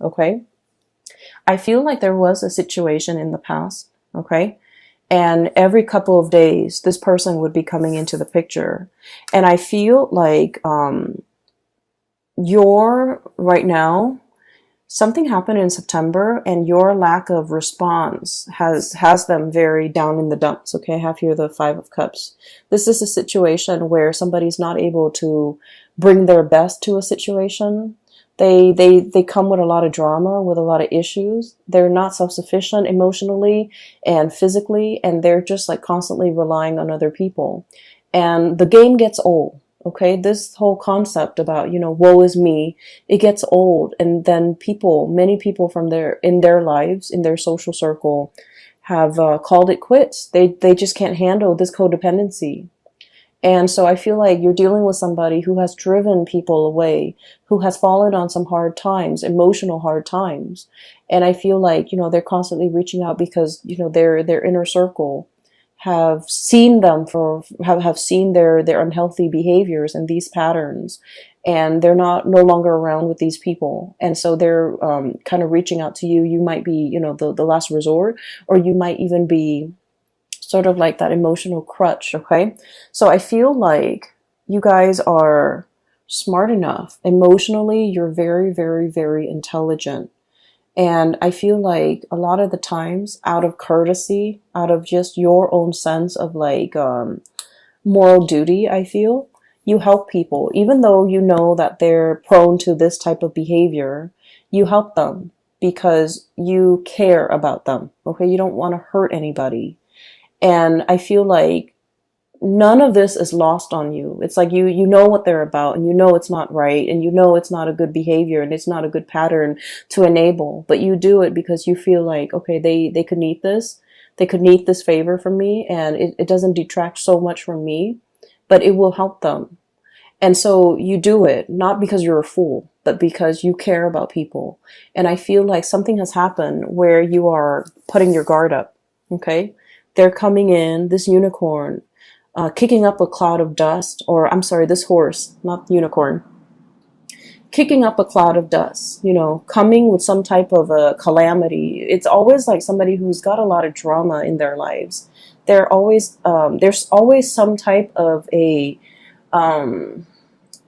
okay? I feel like there was a situation in the past, okay? And every couple of days, this person would be coming into the picture. And I feel like you're right now, something happened in September and your lack of response has them very down in the dumps. Okay, I have here the Five of Cups. This is a situation where somebody's not able to bring their best to a situation. They come with a lot of drama, with a lot of issues. They're not self-sufficient emotionally and physically, and they're just like constantly relying on other people. And the game gets old. Okay, this whole concept about, woe is me, it gets old. And then many people in their lives, in their social circle, have called it quits. They just can't handle this codependency. And so I feel like you're dealing with somebody who has driven people away, who has fallen on some hard times, emotional hard times. And I feel like, they're constantly reaching out because, their inner circle have seen have seen their unhealthy behaviors and these patterns, and they're no longer around with these people, and so they're kind of reaching out to you. You might be the last resort, or you might even be sort of like that emotional crutch. Okay, so I feel like you guys are smart enough emotionally. You're very, very, very intelligent. And I feel like a lot of the times, out of courtesy, out of just your own sense of like moral duty, I feel you help people, even though you know that they're prone to this type of behavior. You help them because you care about them. Okay, you don't want to hurt anybody, and I feel like none of this is lost on you. It's like you know what they're about, and you know it's not right, and you know it's not a good behavior, and it's not a good pattern to enable, but you do it because you feel like, okay, they could need this. They could need this favor from me, and it doesn't detract so much from me, but it will help them. And so you do it, not because you're a fool, but because you care about people. And I feel like something has happened where you are putting your guard up, okay? They're coming in, this unicorn, kicking up a cloud of dust, or I'm sorry, this horse, not unicorn, kicking up a cloud of dust, coming with some type of a calamity. It's always like somebody who's got a lot of drama in their lives. There's always some type of a,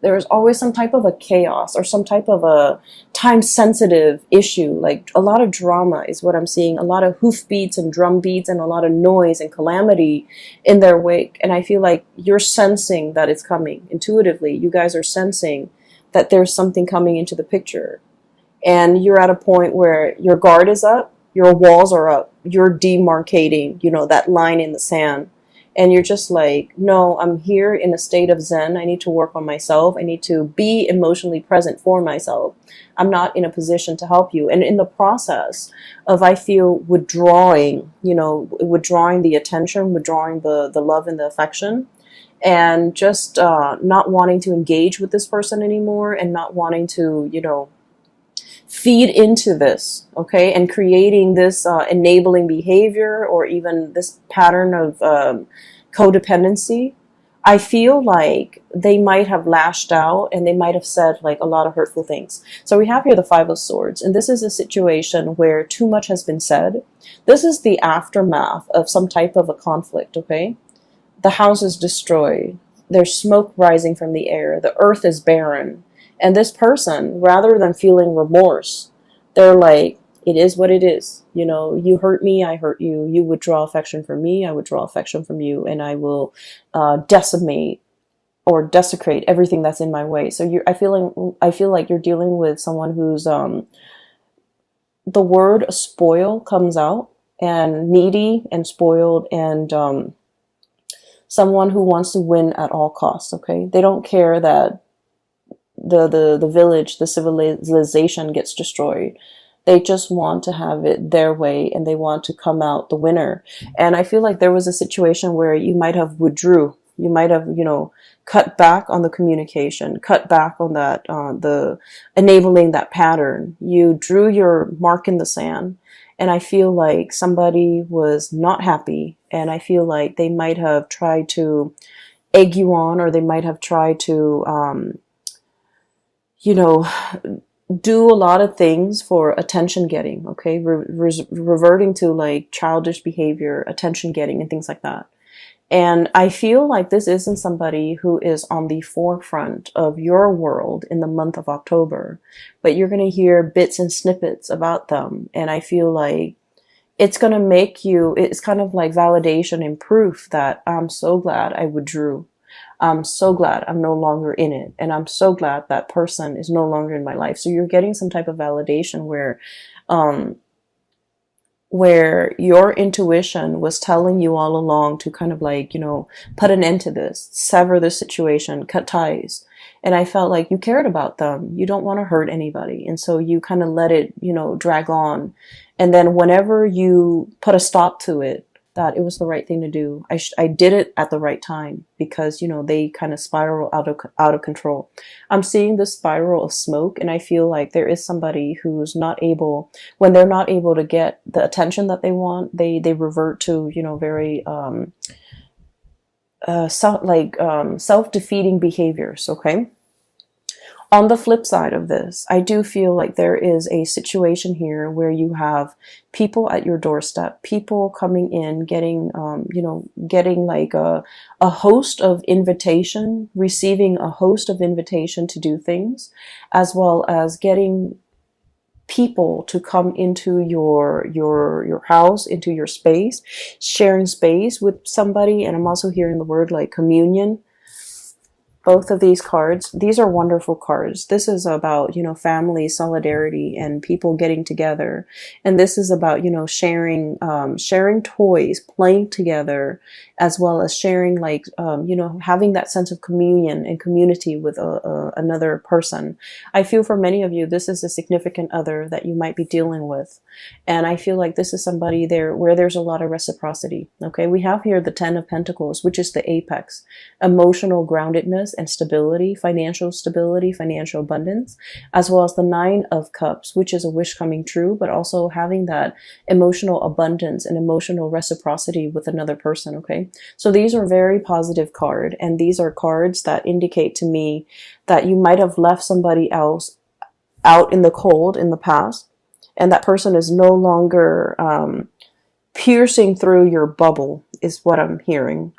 there's always some type of a chaos or some type of a time sensitive issue. Like a lot of drama is what I'm seeing, a lot of hoof beats and drum beats and a lot of noise and calamity in their wake. And I feel like you're sensing that it's coming intuitively. You guys are sensing that there's something coming into the picture, and you're at a point where your guard is up, your walls are up, you're demarcating, that line in the sand. And you're just like, no, I'm here in a state of Zen. I need to work on myself. I need to be emotionally present for myself. I'm not in a position to help you. And in the process of, I feel, withdrawing the attention, withdrawing the love and the affection, and just not wanting to engage with this person anymore, and not wanting to, feed into this, okay, and creating this enabling behavior or even this pattern of codependency. I feel like they might have lashed out and they might have said like a lot of hurtful things. So we have here the Five of Swords, and this is a situation where too much has been said. This is the aftermath of some type of a conflict, okay? The house is destroyed. There's smoke rising from the air. The earth is barren. And this person, rather than feeling remorse, they're like, it is what it is. You hurt me, I hurt you. You withdraw affection from me, I withdraw affection from you, and I will decimate or desecrate everything that's in my way. So I feel like you're dealing with someone who's the word spoil comes out, and needy and spoiled, and someone who wants to win at all costs. Okay, they don't care that the village, the civilization gets destroyed. They just want to have it their way, and they want to come out the winner. And I feel like there was a situation where you might have withdrew. You might have, cut back on the communication, cut back on that, the enabling that pattern. You drew your mark in the sand. And I feel like somebody was not happy. And I feel like they might have tried to egg you on, or they might have tried to, do a lot of things for attention getting, okay? Reverting to like childish behavior, attention getting, and things like that. And I feel like this isn't somebody who is on the forefront of your world in the month of October, but you're going to hear bits and snippets about them. And I feel like it's going to make you, it's kind of like validation and proof that I'm so glad I withdrew. I'm so glad I'm no longer in it. And I'm so glad that person is no longer in my life. So you're getting some type of validation um, where your intuition was telling you all along to kind of like, you know, put an end to this, sever this situation, cut ties. And I felt like you cared about them. You don't want to hurt anybody. And so you kind of let it, you know, drag on. And then whenever you put a stop to it, that it was the right thing to do. I did it at the right time because, you know, they kind of spiral out of control. I'm seeing this spiral of smoke, and I feel like there is somebody who's not able, when they're not able to get the attention that they want, they revert to, you know, very self-defeating behaviors, okay? On the flip side of this, I do feel like there is a situation here where you have people at your doorstep, people coming in, getting, you know, getting like a host of invitation, receiving a host of invitation to do things, as well as getting people to come into your house, into your space, sharing space with somebody. And I'm also hearing the word like communion. Both of these cards, these are wonderful cards. This is about, you know, family, solidarity, and people getting together. And this is about, you know, sharing toys, playing together, as well as sharing like, you know, having that sense of communion and community with another person. I feel for many of you, this is a significant other that you might be dealing with. And I feel like this is somebody there where there's a lot of reciprocity. Okay. We have here the 10 of Pentacles, which is the apex, emotional groundedness and stability, financial abundance, as well as the 9 of Cups, which is a wish coming true, but also having that emotional abundance and emotional reciprocity with another person. Okay. So these are very positive cards, and these are cards that indicate to me that you might have left somebody else out in the cold in the past, and that person is no longer piercing through your bubble, is what I'm hearing.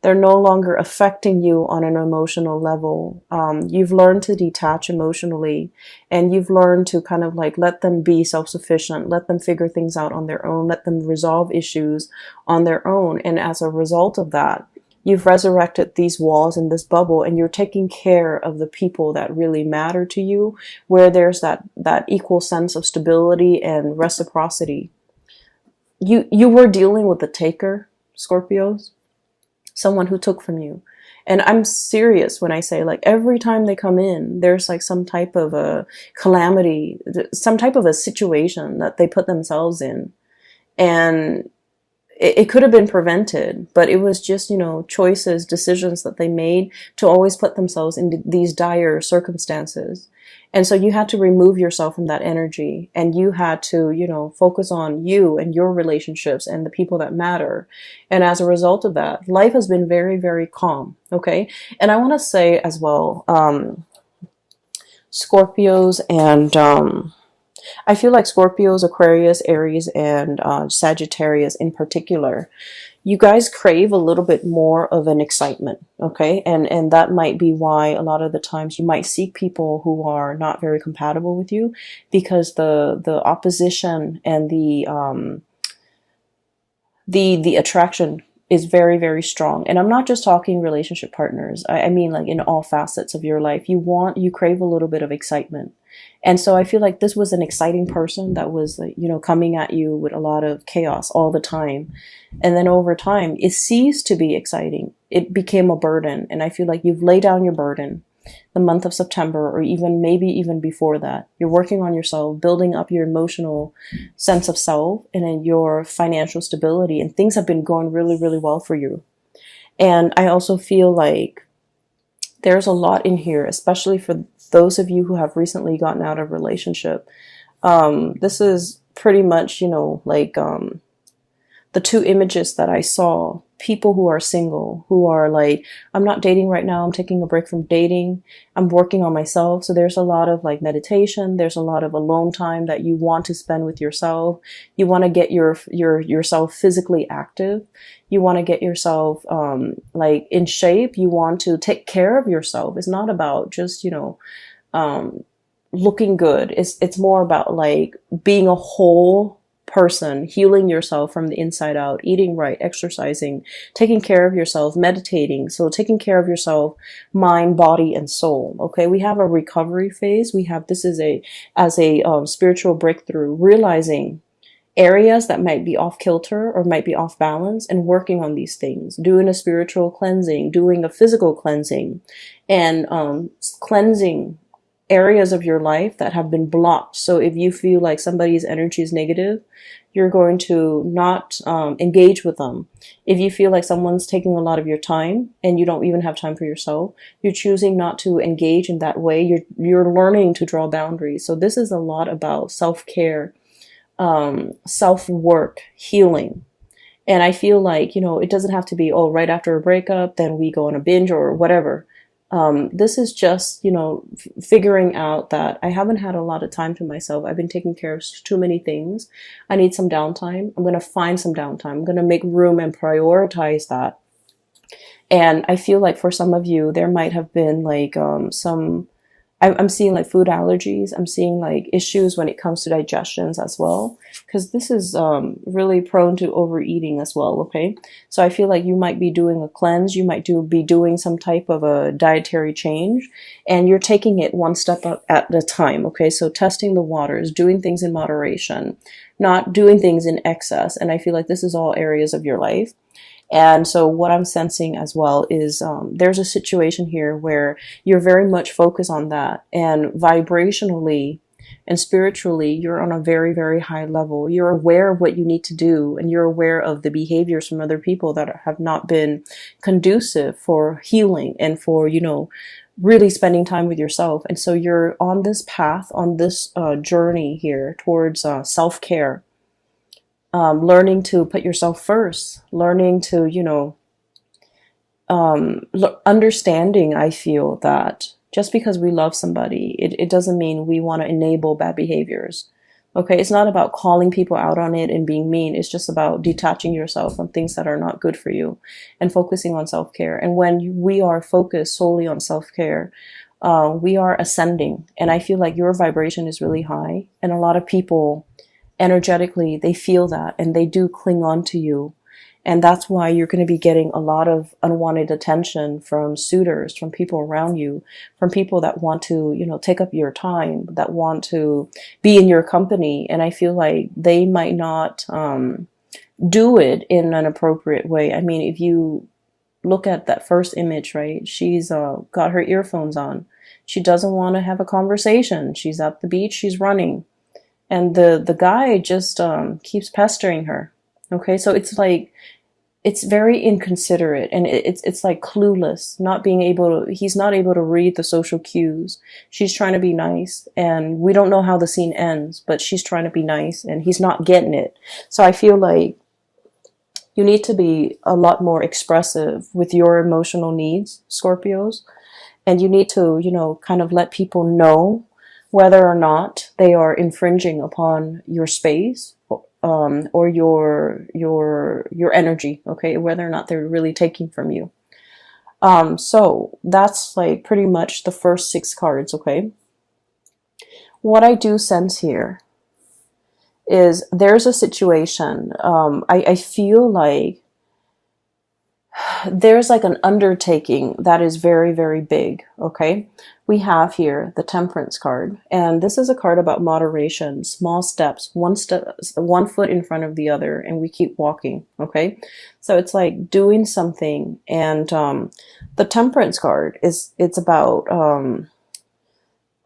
They're no longer affecting you on an emotional level. You've learned to detach emotionally, and you've learned to kind of like let them be self-sufficient, let them figure things out on their own, let them resolve issues on their own. And as a result of that, you've resurrected these walls in this bubble, and you're taking care of the people that really matter to you, where there's that equal sense of stability and reciprocity. You were dealing with the taker, Scorpios. Someone who took from you. And I'm serious when I say, like, every time they come in, there's like some type of a calamity, some type of a situation that they put themselves in. And it could have been prevented, but it was just, you know, choices, decisions that they made to always put themselves in these dire circumstances. And so you had to remove yourself from that energy, and you had to, you know, focus on you and your relationships and the people that matter. And as a result of that, life has been very, very calm. Okay. And I want to say as well, Scorpios and, I feel like Scorpios, Aquarius, Aries, and Sagittarius in particular, you guys crave a little bit more of an excitement, okay? And that might be why a lot of the times you might seek people who are not very compatible with you, because the opposition and the attraction is very, very strong. And I'm not just talking relationship partners. I mean like in all facets of your life. You crave a little bit of excitement. And so I feel like this was an exciting person that was, you know, coming at you with a lot of chaos all the time. And then over time, it ceased to be exciting. It became a burden. And I feel like you've laid down your burden the month of September, or even maybe even before that. You're working on yourself, building up your emotional sense of self and then your financial stability. And things have been going really, really well for you. And I also feel like there's a lot in here, especially for those of you who have recently gotten out of a relationship. This is pretty much, you know, like the two images that I saw people who are single, who are like, I'm not dating right now, I'm taking a break from dating, I'm working on myself. So there's a lot of like meditation, there's a lot of alone time that you want to spend with yourself. You want to get yourself physically active. You want to get yourself like in shape. You want to take care of yourself. It's not about just, looking good. It's more about like being a whole person, healing yourself from the inside out, eating right, exercising, taking care of yourself, meditating. So taking care of yourself, mind, body, and soul. Okay. We have a recovery phase. We have, this is as a spiritual breakthrough, realizing areas that might be off kilter or might be off balance and working on these things, doing a spiritual cleansing, doing a physical cleansing, and cleansing areas of your life that have been blocked. So if you feel like somebody's energy is negative, you're going to not engage with them. If you feel like someone's taking a lot of your time and you don't even have time for yourself, you're choosing not to engage in that way. You're learning to draw boundaries. So this is a lot about self-care, self-work, healing. And I feel like, it doesn't have to be, oh, right after a breakup, then we go on a binge or whatever. This is just, figuring out that I haven't had a lot of time to myself. I've been taking care of too many things. I need some downtime. I'm going to find some downtime. I'm going to make room and prioritize that. And I feel like for some of you, there might have been like I'm seeing like food allergies. I'm seeing like issues when it comes to digestions as well, because this is really prone to overeating as well. Okay. So I feel like you might be doing a cleanse. You might be doing some type of a dietary change, and you're taking it one step at a time. Okay. So testing the waters, doing things in moderation, not doing things in excess. And I feel like this is all areas of your life. And so what I'm sensing as well is there's a situation here where you're very much focused on that. And vibrationally and spiritually, you're on a very, very high level. You're aware of what you need to do, and you're aware of the behaviors from other people that have not been conducive for healing and for, really spending time with yourself. And so you're on this path, on this journey here towards self-care. Learning to put yourself first, learning to, understanding, I feel that just because we love somebody, it doesn't mean we want to enable bad behaviors. Okay. It's not about calling people out on it and being mean. It's just about detaching yourself from things that are not good for you and focusing on self-care. And when we are focused solely on self-care, we are ascending. And I feel like your vibration is really high, and a lot of people energetically, they feel that and they do cling on to you. And that's why you're going to be getting a lot of unwanted attention from suitors, from people around you, from people that want to, take up your time, that want to be in your company. And I feel like they might not do it in an appropriate way. I mean, if you look at that first image, right, she's got her earphones on. She doesn't want to have a conversation. She's at the beach, she's running. And the guy just keeps pestering her. Okay, so it's like, it's very inconsiderate, and it's like clueless, he's not able to read the social cues. She's trying to be nice, and we don't know how the scene ends, but she's trying to be nice and he's not getting it. So I feel like you need to be a lot more expressive with your emotional needs, Scorpios, and you need to, kind of let people know whether or not they are infringing upon your space, or your energy, okay, whether or not they're really taking from you. So that's like pretty much the first 6 cards, okay? What I do sense here is there's a situation, I feel like there's like an undertaking that is very, very big, okay? We have here the Temperance card, and this is a card about moderation, small steps, one foot in front of the other, and we keep walking, okay? So it's like doing something, and the Temperance card it's about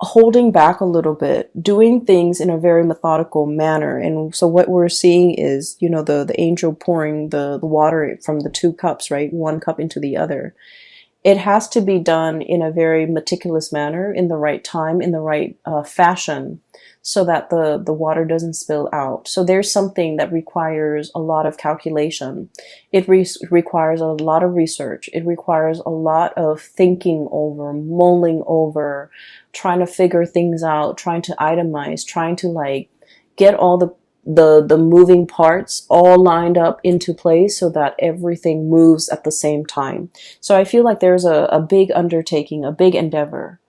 holding back a little bit, doing things in a very methodical manner. And so what we're seeing is, the angel pouring the water from the 2 cups, right? 1 cup into the other. it has to be done in a very meticulous manner, in the right time, in the right fashion, so that the water doesn't spill out. So there's something that requires a lot of calculation. It requires a lot of research. It requires a lot of thinking over, mulling over, trying to figure things out, trying to itemize, trying to like get all the moving parts all lined up into place so that everything moves at the same time. So I feel like there's a big undertaking, a big endeavor.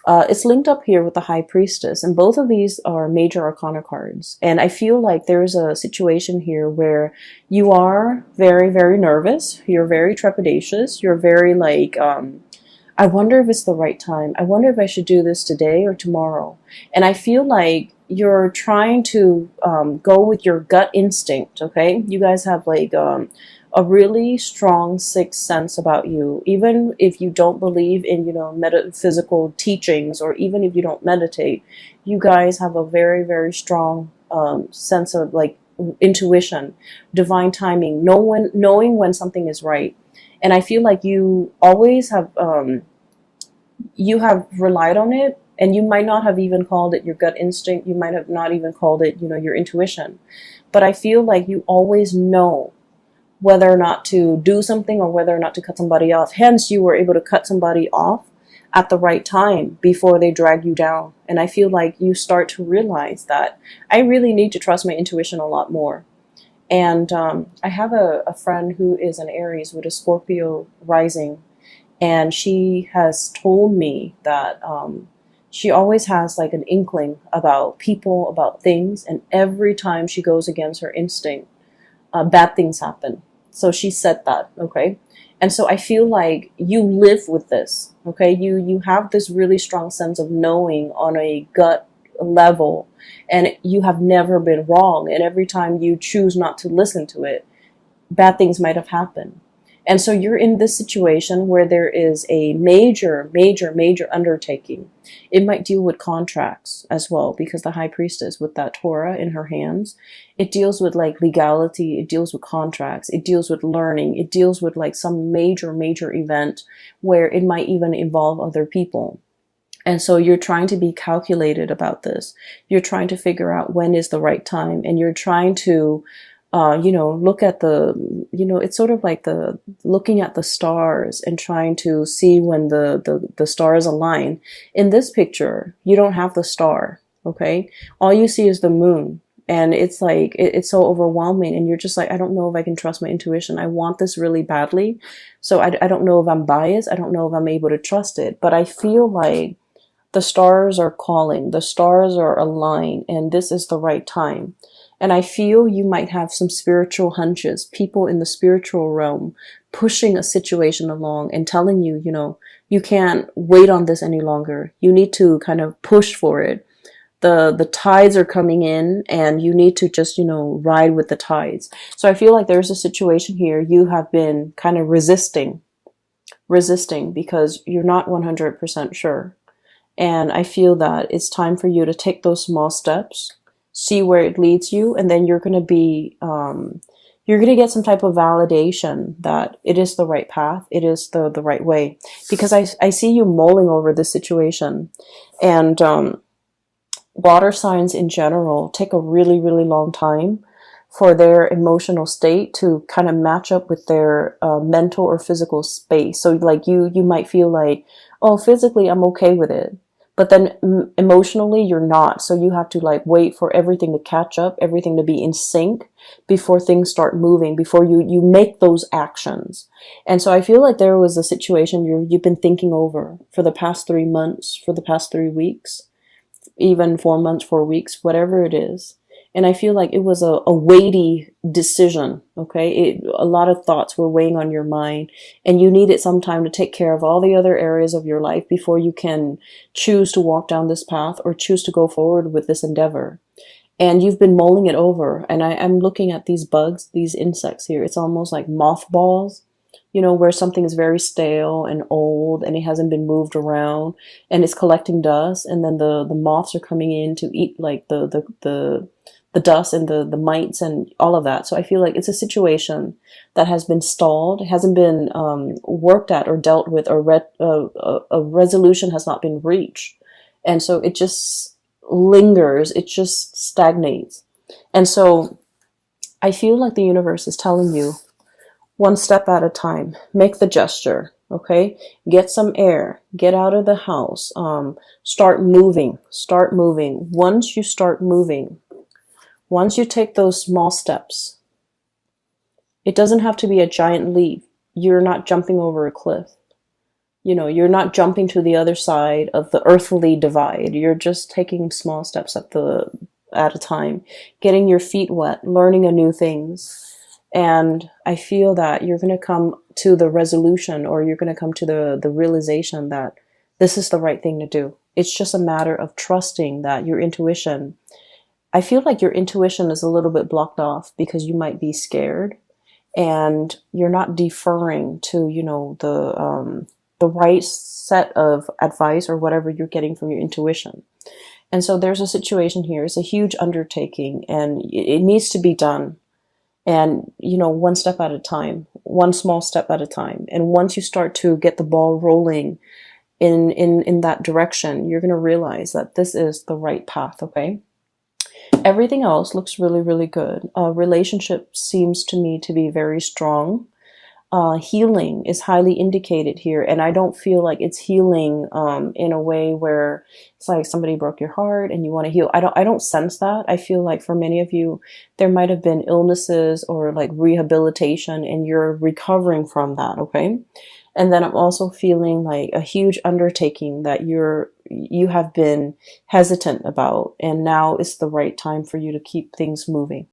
It's linked up here with the High Priestess, and both of these are major arcana cards. And I feel like there's a situation here where you are very, very nervous. You're very trepidatious. You're very like, I wonder if it's the right time. I wonder if I should do this today or tomorrow. And I feel like you're trying to go with your gut instinct, okay? You guys have like a really strong sixth sense about you. Even if you don't believe in, metaphysical teachings, or even if you don't meditate, you guys have a very, very strong sense of like intuition, divine timing, knowing when something is right. And I feel like you always have relied on it, and you might not have even called it your gut instinct. You might have not even called it, your intuition. But I feel like you always know whether or not to do something or whether or not to cut somebody off. Hence, you were able to cut somebody off at the right time before they drag you down. And I feel like you start to realize that I really need to trust my intuition a lot more. And I have a friend who is an Aries with a Scorpio rising, and she has told me that she always has like an inkling about people, about things, and every time she goes against her instinct, bad things happen. So she said that, okay? And so I feel like you live with this, okay? You have this really strong sense of knowing on a gut level, and you have never been wrong. And every time you choose not to listen to it, bad things might have happened. And so you're in this situation where there is a major, major, major undertaking. It might deal with contracts as well, because the High Priestess with that Torah in her hands, it deals with like legality, it deals with contracts, it deals with learning, it deals with like some major, major event where it might even involve other people. And so you're trying to be calculated about this. You're trying to figure out when is the right time, and you're trying to look at it's sort of like looking at the stars and trying to see when the stars align. In this picture, you don't have the star, okay? All you see is the moon. And it's like, it's so overwhelming. And you're just like, I don't know if I can trust my intuition. I want this really badly. So I don't know if I'm biased. I don't know if I'm able to trust it. But I feel like the stars are calling. The stars are aligned. And this is the right time. And I feel you might have some spiritual hunches, people in the spiritual realm pushing a situation along and telling you, you can't wait on this any longer. You need to kind of push for it. The tides are coming in, and you need to just, ride with the tides. So I feel like there's a situation here you have been kind of resisting because you're not 100% sure. And I feel that it's time for you to take those small steps, see where it leads you, and then you're going to be, you're going to get some type of validation that it is the right path, it is the right way. Because I see you mulling over this situation. And water signs in general take a really, really long time for their emotional state to kind of match up with their mental or physical space. So like you might feel like, oh, physically I'm okay with it, but then emotionally you're not. So you have to like wait for everything to catch up, everything to be in sync before things start moving, before you make those actions. And so I feel like there was a situation you've been thinking over for the past 3 months, for the past 3 weeks, even 4 months, 4 weeks, whatever it is. And I feel like it was a weighty decision, okay? A lot of thoughts were weighing on your mind, and you needed some time to take care of all the other areas of your life before you can choose to walk down this path or choose to go forward with this endeavor. And you've been mulling it over, and I'm looking at these bugs, these insects here. It's almost like mothballs. you know, where something is very stale and old and it hasn't been moved around and it's collecting dust, and then the moths are coming in to eat like the dust and the mites and all of that. So I feel like it's a situation that has been stalled, it hasn't been worked at or dealt with, or a resolution has not been reached. And so it just lingers, it just stagnates. And so I feel like the universe is telling you, one step at a time, make the gesture, okay? Get some air, get out of the house, start moving, start moving. Once you start moving, once you take those small steps, it doesn't have to be a giant leap. You're not jumping over a cliff. You know, you're not jumping to the other side of the earthly divide. You're just taking small steps at a time, getting your feet wet, learning a new things. And I feel that you're going to come to the resolution, or you're going to come to the realization that this is the right thing to do. It's just a matter of trusting that your intuition, I feel like your intuition is a little bit blocked off because you might be scared and you're not deferring to, you know, the right set of advice or whatever you're getting from your intuition. And so there's a situation here. It's a huge undertaking and it needs to be done. And, you know, one step at a time, one small step at a time. And once you start to get the ball rolling in that direction, you're going to realize that this is the right path, okay? Everything else looks really, really good. Relationship seems to me to be very strong. Healing is highly indicated here, and I don't feel like it's healing in a way where it's like somebody broke your heart and you want to heal. I don't sense that. I feel like for many of you, there might have been illnesses or like rehabilitation, and you're recovering from that. Okay. And then I'm also feeling like a huge undertaking that you have been hesitant about, and now is the right time for you to keep things moving.